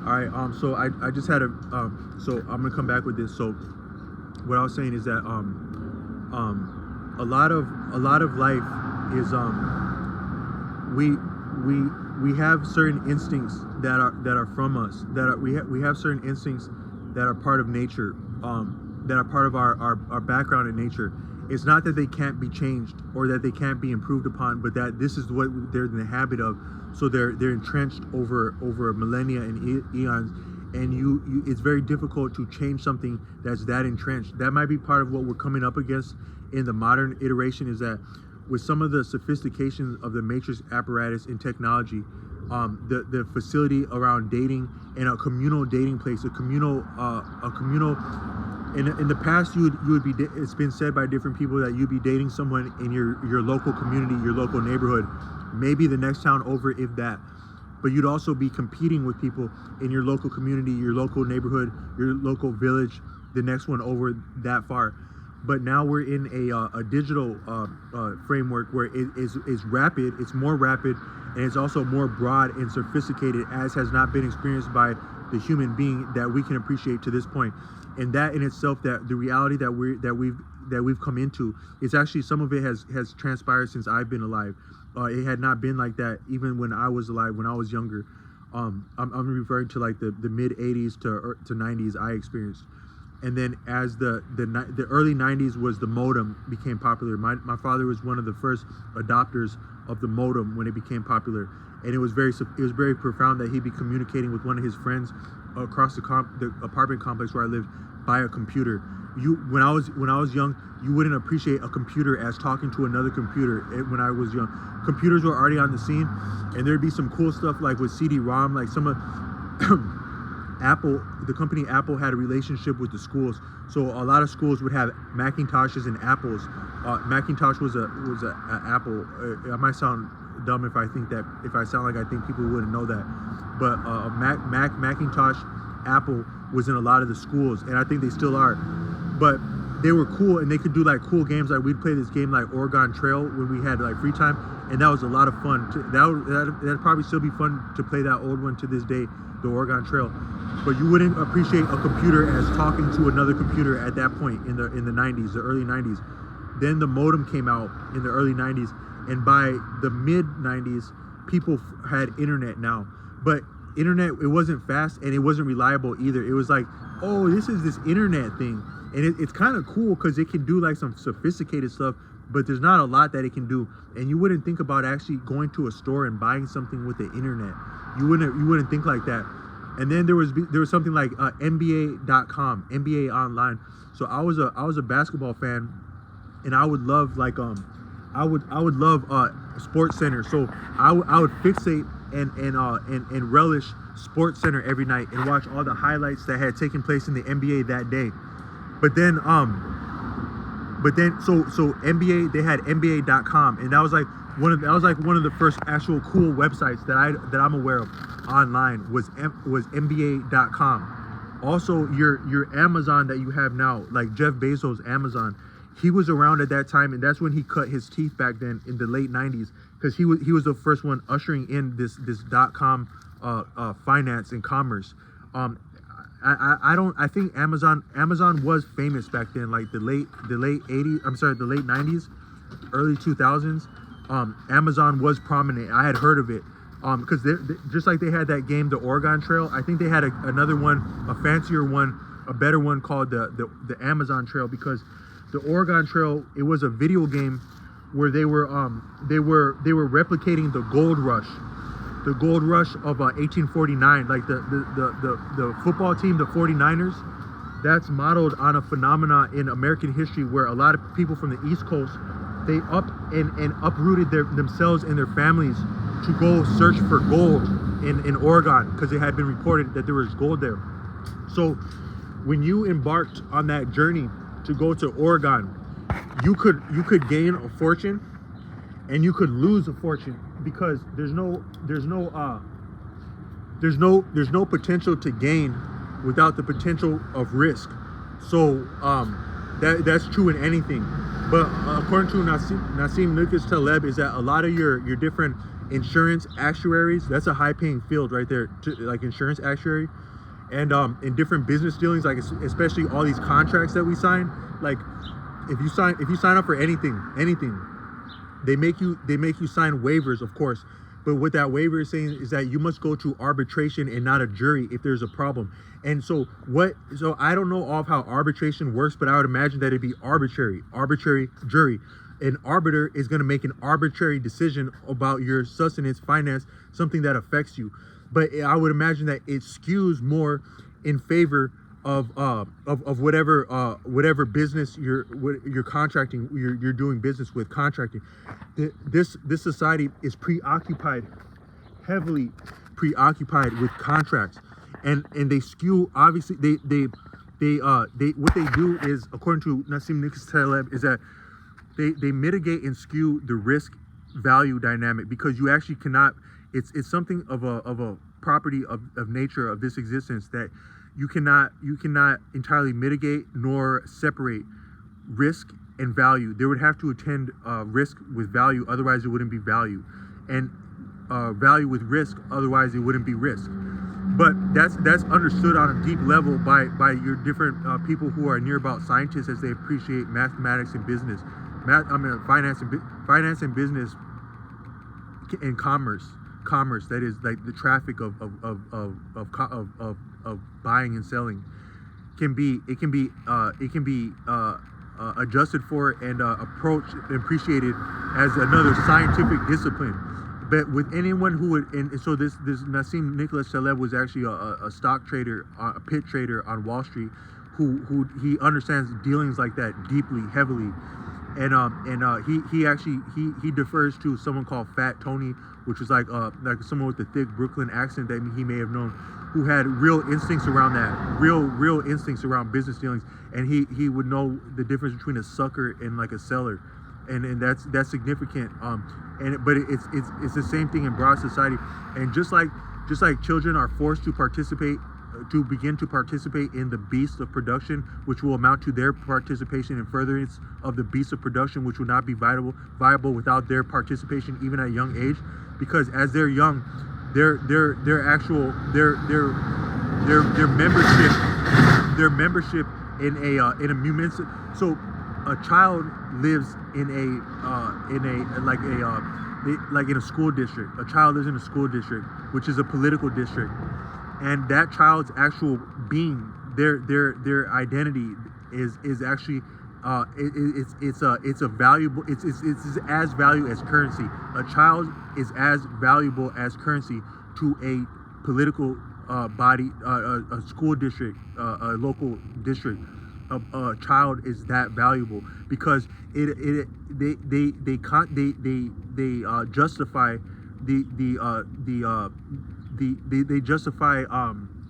All right. So I just had a so I'm gonna come back with this. So what I was saying is that a lot of life is we have certain instincts that are from us, we have certain instincts that are part of nature, that are part of our background in nature. It's not that they can't be changed or that they can't be improved upon, but that this is what they're in the habit of. So they're entrenched over millennia and eons, and you it's very difficult to change something that's that entrenched. That might be part of what we're coming up against in the modern iteration, is that with some of the sophistication of the matrix apparatus and technology, the facility around dating and a communal dating place, a communal in the past you would be, it's been said by different people that you'd be dating someone in your local community, your local neighborhood, maybe the next town over, if that. But you'd also be competing with people in your local community, your local neighborhood, your local village, the next one over that far. But now we're in a digital framework where it is rapid, it's more rapid, and it's also more broad and sophisticated, as has not been experienced by the human being that we can appreciate to this point. And that in itself, that the reality that we've come into, it's actually, some of it has transpired since I've been alive. It had not been like that even when I was alive, when I was younger. I'm referring to like the mid 80s to 90s I experienced. And then as the early 90s was the modem became popular. My father was one of the first adopters of the modem when it became popular, and it was very profound that he'd be communicating with one of his friends across the apartment complex where I lived by a computer. When I was young, you wouldn't appreciate a computer as talking to another computer. When I was young, computers were already on the scene, and there'd be some cool stuff like with CD-ROM, like some of Apple, the company Apple had a relationship with the schools, so a lot of schools would have Macintoshes and Apples. Macintosh was a Apple. I might sound dumb if I sound like I think people wouldn't know that, but Macintosh, Apple was in a lot of the schools, and I think they still are. But they were cool, and they could do like cool games. Like we'd play this game like Oregon Trail when we had like free time, and that was a lot of fun. That'd probably still be fun to play that old one to this day, the Oregon Trail. But you wouldn't appreciate a computer as talking to another computer at that point in the 90s, the early 90s. Then the modem came out in the early 90s, and by the mid 90s, people had internet now. But internet, it wasn't fast and it wasn't reliable either. It was like, oh, this is this internet thing, and it's kind of cool because it can do like some sophisticated stuff, but there's not a lot that it can do. And you wouldn't think about actually going to a store and buying something with the internet. You wouldn't think like that. And then there was something like NBA.com, NBA Online. So I was a basketball fan, and I would love like I would love Sports Center. So I would fixate and relish Sports Center every night and watch all the highlights that had taken place in the NBA that day. But then so NBA, they had NBA.com, and that was like one of the first actual cool websites that I'm aware of online was NBA.com. Also, your Amazon that you have now, like Jeff Bezos' Amazon, he was around at that time, and that's when he cut his teeth back then in the late 90s, because he was the first one ushering in this .com finance and commerce. I think Amazon was famous back then, like the late 90s, early 2000s. Amazon was prominent. I had heard of it because just like they had that game, the Oregon Trail, I think they had another one, a fancier one, a better one called the Amazon Trail, because the Oregon Trail, it was a video game where they were replicating the gold rush of 1849, like the football team, the 49ers. That's modeled on a phenomena in American history where a lot of people from the East Coast, they uprooted themselves and their families to go search for gold in Oregon, because it had been reported that there was gold there. So when you embarked on that journey to go to Oregon, you could gain a fortune and you could lose a fortune, because there's no potential to gain without the potential of risk. So that's true in anything. But according to Nassim Lucas Taleb, is that a lot of your different insurance actuaries. That's a high-paying field right there, like insurance actuary. And in different business dealings, like especially all these contracts that we sign, like if you sign up for anything, they make you sign waivers, of course. But what that waiver is saying is that you must go to arbitration and not a jury if there's a problem. And so I don't know of how arbitration works, but I would imagine that it'd be arbitrary jury. An arbiter is going to make an arbitrary decision about your sustenance, finance, something that affects you. But I would imagine that it skews more in favor of whatever business you're contracting, you're doing business with, contracting. This society is heavily preoccupied with contracts, and they skew. Obviously, they what they do is, according to Nassim Nicholas Taleb, is that they mitigate and skew the risk value dynamic, because you actually cannot. It's something of a property of nature of this existence that you cannot entirely mitigate nor separate risk and value. There would have to attend risk with value, otherwise it wouldn't be value, and value with risk, otherwise it wouldn't be risk. But that's understood on a deep level by your different people who are near about scientists, as they appreciate mathematics and business, finance and business and commerce. That is like the traffic of buying and selling can be adjusted for and approached and appreciated as another scientific discipline. But with anyone who would, and so this Nassim Nicholas Taleb was actually a stock trader, a pit trader on Wall Street, who he understands dealings like that deeply, heavily, and he defers to someone called Fat Tony, which was like someone with a thick Brooklyn accent that he may have known, who had real instincts around that, real instincts around business dealings, and he would know the difference between a sucker and like a seller, and that's significant. But it's the same thing in broad society, and just like children are forced to begin to participate in the beast of production, which will amount to their participation in furtherance of the beast of production, which will not be viable without their participation even at a young age, because as they're young, their membership in a municipal. So a child lives in a school district. A child lives in a school district, which is a political district, and that child's actual being, their identity is actually it's a valuable, it's as valuable as currency. A child is as valuable as currency to a political body, a school district, a local district. A child is that valuable because they justify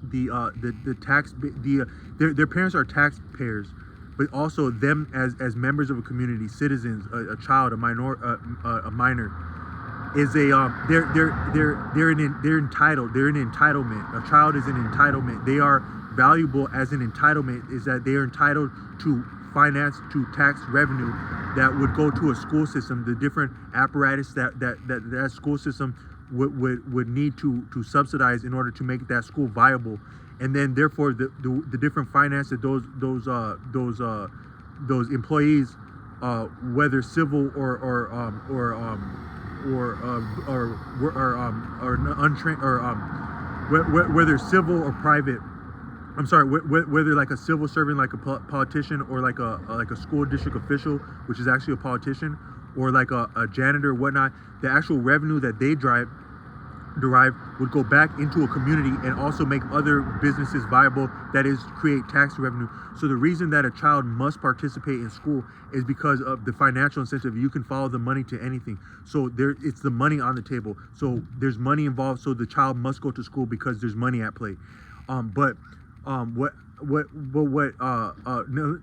the tax. Their parents are taxpayers, but also them as members of a community, citizens, a child, a minor, is they're entitled. They're an entitlement. A child is an entitlement. They are valuable as an entitlement, is that they are entitled to finance, to tax revenue that would go to a school system, the different apparatus that school system would need to subsidize in order to make that school viable. And then therefore the different finance that those employees, whether civil or untrained, or whether civil or private, I'm sorry, whether like a civil servant, like a politician, or like a school district official, which is actually a politician, or like a janitor or whatnot, the actual revenue that they derive would go back into a community and also make other businesses viable, that is, create tax revenue. So the reason that a child must participate in school is because of the financial incentive. You can follow the money to anything. So it's the money on the table. So there's money involved, so the child must go to school because there's money at play. What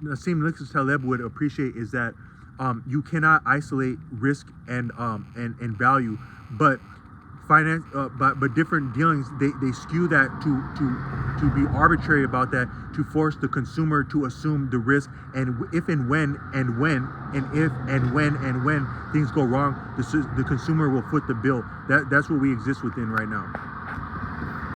Nassim Nicholas Taleb would appreciate is that you cannot isolate risk and value, but finance, but different dealings, they skew that to to be arbitrary about that, to force the consumer to assume the risk, and if and when things go wrong, the consumer will foot the bill. That's what we exist within right now.